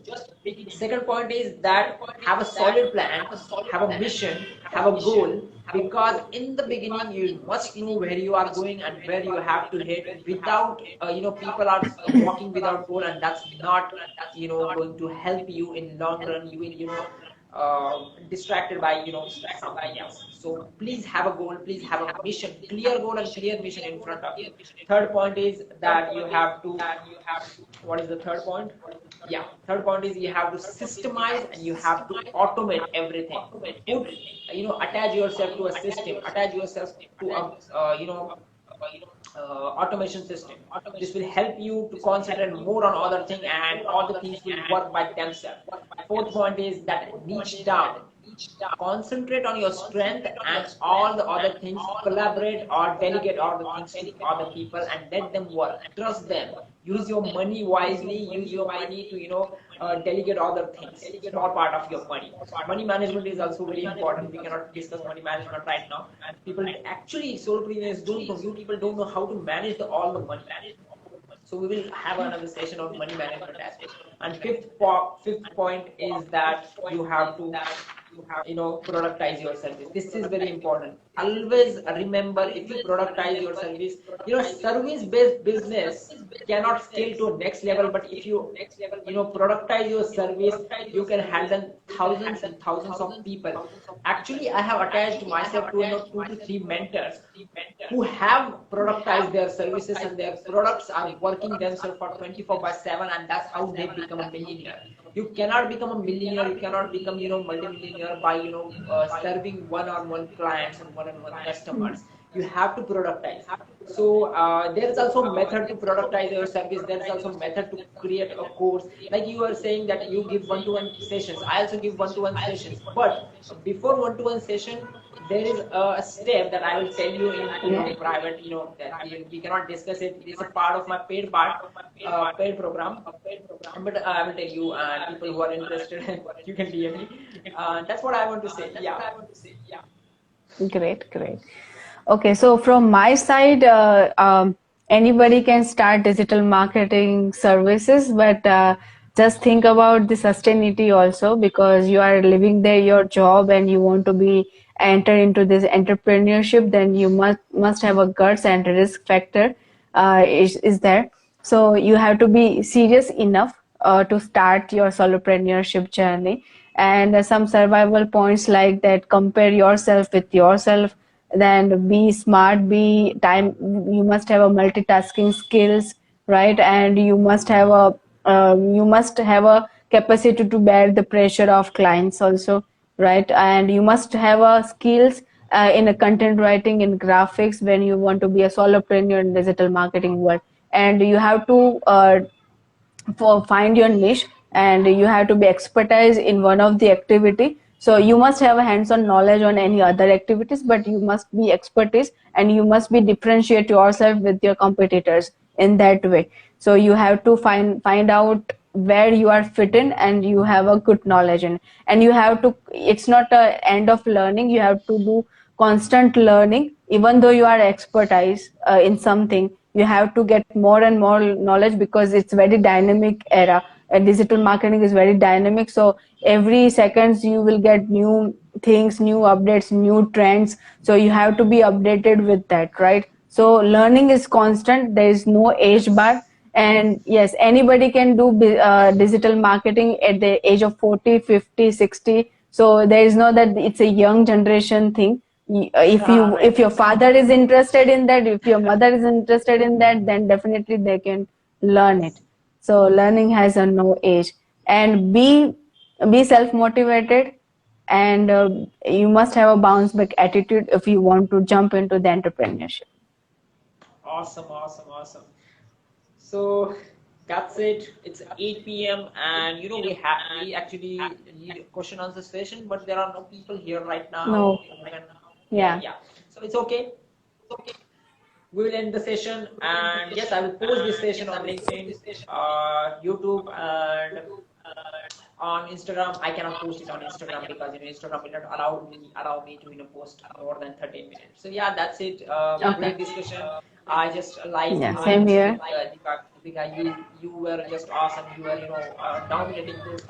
Second point is that have a solid plan, have a mission, have a goal, because in the beginning you must know where you are going and where you have to hit. Without people are walking without goal, and that's not going to help you in long run. You will distracted by something else. So please have a goal, please have a mission, clear goal and clear mission in front of you. Third point is that you have to, what is the third point? Yeah, third point is you have to systemize and you have to automate everything. Put, attach yourself to a system, attach yourself to a automation system. This will help you to concentrate more on other things, and all the things will work by themselves. Fourth point is that niche down. Concentrate on your strength, and all the other things collaborate or delegate all the things to other people and let them work. Trust them. Use your money wisely. Use your money to delegate other things. Small part of your money. Money management is also very important. We cannot discuss money management right now. People actually, solopreneurs don't know. You people don't know how to manage all the money. So we will have another session of money management as well. And fifth point is that you have to productize your service. This is very important. Always remember, if you productize your service, service based business cannot scale to next level, but if you productize your service, you can handle thousands and thousands of people. Actually, I have attached myself to 2 to 3 mentors who have productized their services, and their products are working themselves for 24/7, and that's how they become a millionaire. You cannot become a millionaire, you cannot become multimillionaire by serving one-on-one clients and one-on-one customers. You have to productize. So there is also method to productize your service. There is also method to create a course. Like you are saying that you give one-to-one sessions, I also give one-to-one sessions, but before one-to-one session there is a step that I will tell you in private. That we cannot discuss it. It is a part of my paid program. But I will tell you, people who are interested, you can DM me. That's what I want to say. Yeah. Great, great. Okay, so from my side, anybody can start digital marketing services, but just think about the sustainability also, because you are living there your job and you want to be enter into this entrepreneurship, then you must have a guts and a risk factor is there. So you have to be serious enough to start your solopreneurship journey. And some survival points like that: compare yourself with yourself, then be smart, be time, you must have a multitasking skills, right? And you must have a capacity to bear the pressure of clients also, right? And you must have a skills in a content writing, in graphics, when you want to be a solopreneur in digital marketing world. And you have to for find your niche, and you have to be expertise in one of the activity. So you must have a hands-on knowledge on any other activities, but you must be expertise, and you must be differentiate yourself with your competitors in that way. So you have to find out where you are fit in, and you have a good knowledge in. And you have to, it's not a end of learning, you have to do constant learning. Even though you are expertise in something, you have to get more and more knowledge, because it's very dynamic era, and digital marketing is very dynamic. So every seconds you will get new things, new updates, new trends. So you have to be updated with that, right? So learning is constant, there is no age bar. And yes, anybody can do digital marketing at the age of 40, 50, 60. So there is no that it's a young generation thing. If your father is interested in that, if your mother is interested in that, then definitely they can learn it. So learning has a no age. And be self motivated, and you must have a bounce back attitude if you want to jump into the entrepreneurship. Awesome, awesome, awesome. So That's it. It's 8 p.m. and we actually need a question answer session, but there are no people here right now. No. Even Yeah. yeah. So it's okay. We will end the session, and yes, I will post this session on LinkedIn, YouTube, and on Instagram. I cannot post it on Instagram because Instagram will not allow me to post more than 13 minutes. So yeah, that's it. Okay. Great discussion. I just like Yeah. Same discussing here. with Deepika. Deepika, you were just awesome. You were dominating this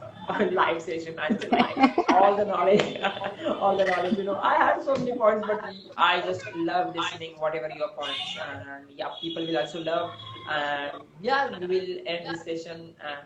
live session. I just like all the knowledge, all the knowledge. I had so many points, but I just love listening whatever your points, and yeah, people will also love. And yeah, we will end this session and